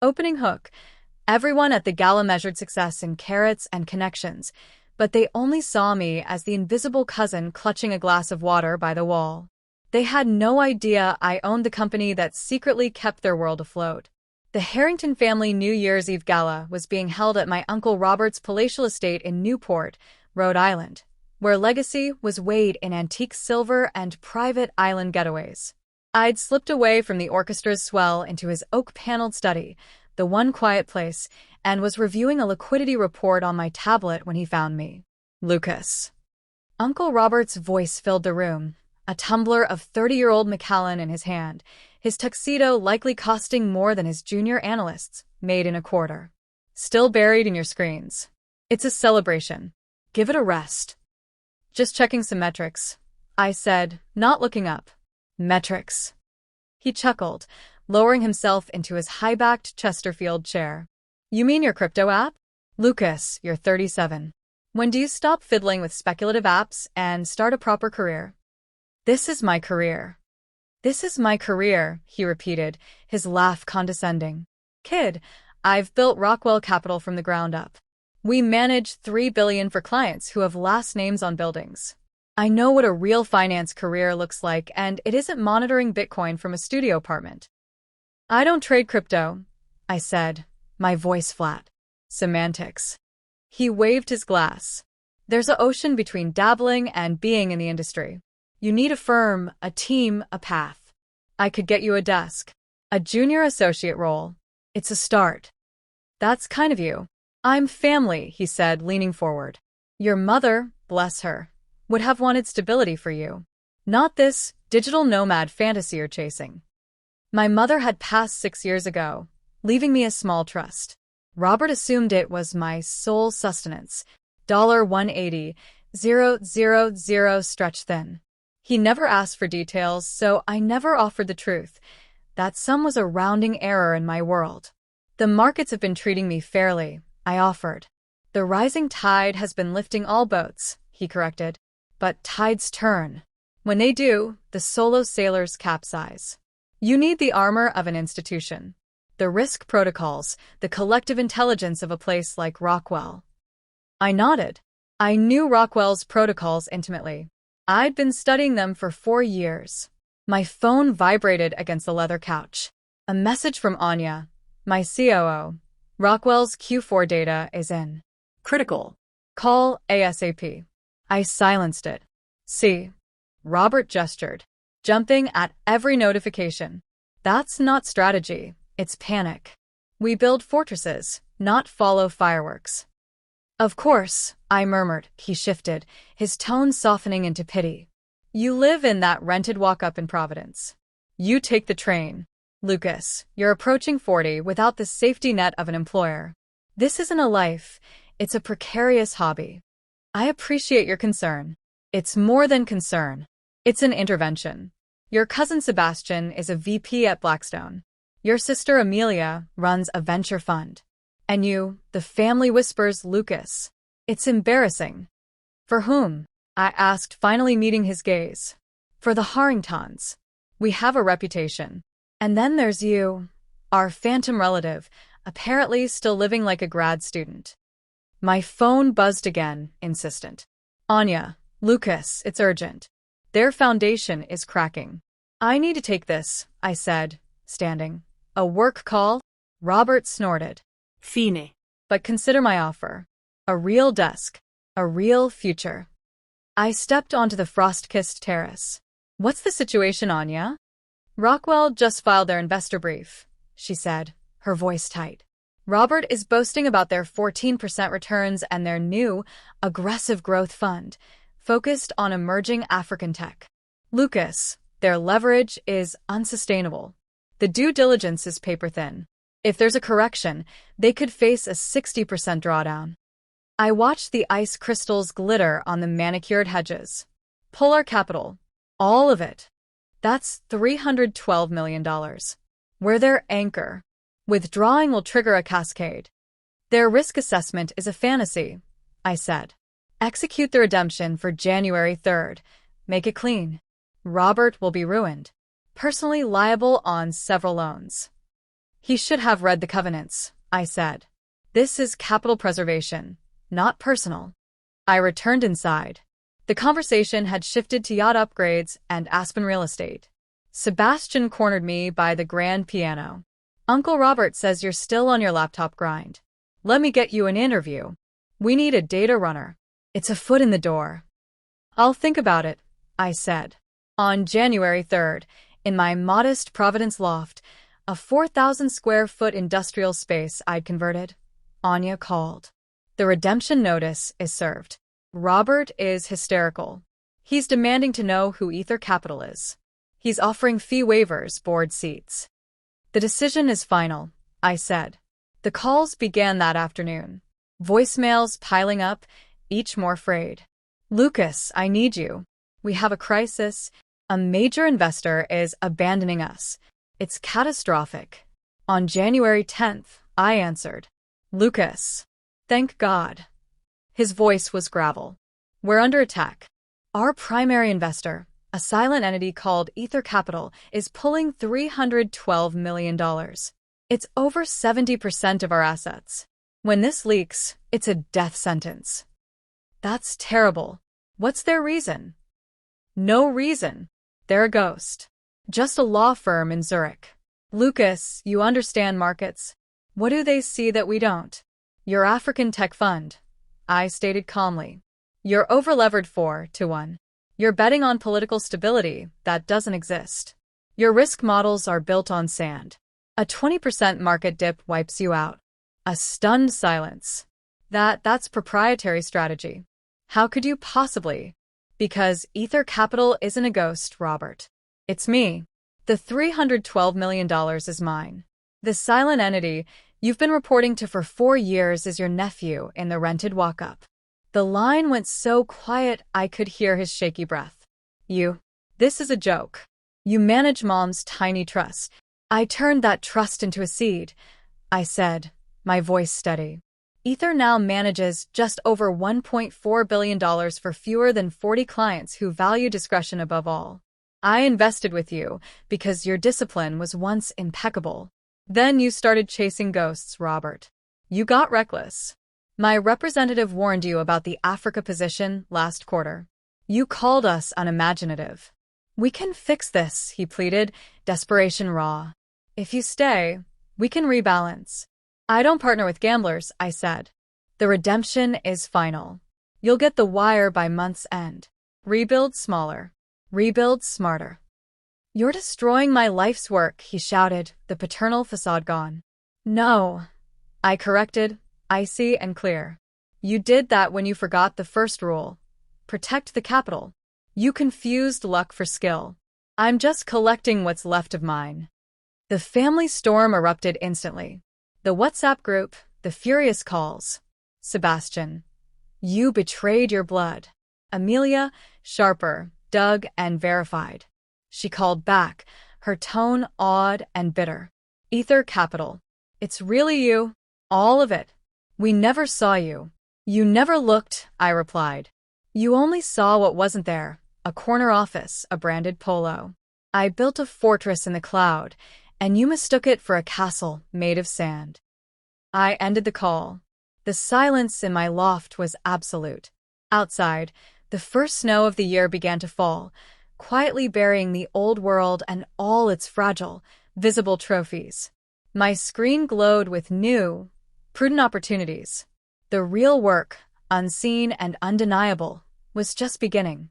Opening hook. Everyone at the gala measured success in carats and connections, but they only saw me as the invisible cousin clutching a glass of water by the wall. They had no idea I owned the company that secretly kept their world afloat. The Harrington family New Year's Eve gala was being held at my Uncle Robert's palatial estate in Newport, Rhode Island, where legacy was weighed in antique silver and private island getaways. I'd slipped away from the orchestra's swell into his oak-paneled study, the one quiet place, and was reviewing a liquidity report on my tablet when he found me. Lucas. Uncle Robert's voice filled the room, a tumbler of 30-year-old Macallan in his hand, his tuxedo likely costing more than his junior analyst's, made in a quarter. Still buried in your screens. It's a celebration. Give it a rest. Just checking some metrics, I said, not looking up. Metrics. He chuckled, lowering himself into his high-backed Chesterfield chair. You mean your crypto app? Lucas, you're 37. When do you stop fiddling with speculative apps and start a proper career? This is my career. This is my career, he repeated, his laugh condescending. Kid, I've built Rockwell Capital from the ground up. We manage $3 billion for clients who have last names on buildings. I know what a real finance career looks like, and it isn't monitoring Bitcoin from a studio apartment. I don't trade crypto, I said, my voice flat. Semantics. He waved his glass. There's an ocean between dabbling and being in the industry. You need a firm, a team, a path. I could get you a desk. A junior associate role. It's a start. That's kind of you. I'm family, he said, leaning forward. Your mother, bless her, would have wanted stability for you. Not this digital nomad fantasy you're chasing. My mother had passed 6 years ago, leaving me a small trust. Robert assumed it was my sole sustenance. $180,000 stretched thin. He never asked for details, so I never offered the truth. That sum was a rounding error in my world. The markets have been treating me fairly, I offered. The rising tide has been lifting all boats, he corrected. But tides turn. When they do, the solo sailors capsize. You need the armor of an institution. The risk protocols, the collective intelligence of a place like Rockwell. I nodded. I knew Rockwell's protocols intimately. I'd been studying them for 4 years. My phone vibrated against the leather couch. A message from Anya, my COO. Rockwell's Q4 data is in. Critical. Call ASAP. I silenced it. See. Robert gestured, jumping at every notification. That's not strategy, it's panic. We build fortresses, not follow fireworks. Of course, I murmured. He shifted, his tone softening into pity. You live in that rented walk-up in Providence. You take the train. Lucas, you're approaching 40 without the safety net of an employer. This isn't a life, it's a precarious hobby. I appreciate your concern. It's more than concern. It's an intervention. Your cousin Sebastian is a VP at Blackstone. Your sister Amelia runs a venture fund. And you, the family whispers Lucas. It's embarrassing. For whom? I asked, finally meeting his gaze. For the Harringtons. We have a reputation. And then there's you, our phantom relative, apparently still living like a grad student. My phone buzzed again, insistent. Anya, Lucas, it's urgent. Their foundation is cracking. I need to take this, I said, standing. A work call? Robert snorted. Fine. But consider my offer. A real desk. A real future. I stepped onto the frost-kissed terrace. What's the situation, Anya? Rockwell just filed their investor brief, she said, her voice tight. Robert is boasting about their 14% returns and their new, aggressive growth fund, focused on emerging African tech. Lucas, their leverage is unsustainable. The due diligence is paper-thin. If there's a correction, they could face a 60% drawdown. I watched the ice crystals glitter on the manicured hedges. Polar Capital. All of it. That's $312 million. We're their anchor. Withdrawing will trigger a cascade. Their risk assessment is a fantasy, I said. Execute the redemption for January 3rd. Make it clean. Robert will be ruined. Personally liable on several loans. He should have read the covenants, I said. This is capital preservation, not personal. I returned inside. The conversation had shifted to yacht upgrades and Aspen real estate. Sebastian cornered me by the grand piano. Uncle Robert says you're still on your laptop grind. Let me get you an interview. We need a data runner. It's a foot in the door. I'll think about it, I said. On January 3rd, in my modest Providence loft, a 4,000 square foot industrial space I'd converted, Anya called. The redemption notice is served. Robert is hysterical. He's demanding to know who Ether Capital is. He's offering fee waivers, board seats. The decision is final, I said. The calls began that afternoon. Voicemails piling up, each more frayed. Lucas, I need you. We have a crisis. A major investor is abandoning us. It's catastrophic. On January 10th, I answered. Lucas. Thank God. His voice was gravel. We're under attack. Our primary investor, a silent entity called Ether Capital, is pulling $312 million. It's over 70% of our assets. When this leaks, it's a death sentence. That's terrible. What's their reason? No reason. They're a ghost. Just a law firm in Zurich. Lucas, you understand markets. What do they see that we don't? Your African tech fund, I stated calmly. You're overlevered 4-1. You're betting on political stability that doesn't exist. Your risk models are built on sand. A 20% market dip wipes you out. A stunned silence. That's proprietary strategy. How could you possibly? Because Ether Capital isn't a ghost, Robert. It's me. The $312 million is mine. The silent entity you've been reporting to for 4 years is your nephew in the rented walk-up. The line went so quiet I could hear his shaky breath. This is a joke. You manage Mom's tiny trust. I turned that trust into a seed, I said, my voice steady. Ether now manages just over $1.4 billion for fewer than 40 clients who value discretion above all. I invested with you because your discipline was once impeccable. Then you started chasing ghosts, Robert. You got reckless. My representative warned you about the Africa position last quarter. You called us unimaginative. We can fix this, he pleaded, desperation raw. If you stay, we can rebalance. I don't partner with gamblers, I said. The redemption is final. You'll get the wire by month's end. Rebuild smaller. Rebuild smarter. You're destroying my life's work, he shouted, the paternal facade gone. No, I corrected, icy and clear. You did that when you forgot the first rule. Protect the capital. You confused luck for skill. I'm just collecting what's left of mine. The family storm erupted instantly. The WhatsApp group, the furious calls. Sebastian. You betrayed your blood. Amelia, sharper, dug and verified. She called back, her tone awed and bitter. Ether Capital. It's really you. All of it. We never saw you. You never looked, I replied. You only saw what wasn't there, a corner office, a branded polo. I built a fortress in the cloud, and you mistook it for a castle made of sand. I ended the call. The silence in my loft was absolute. Outside, the first snow of the year began to fall, quietly burying the old world and all its fragile, visible trophies. My screen glowed with new, prudent opportunities. The real work, unseen and undeniable, was just beginning.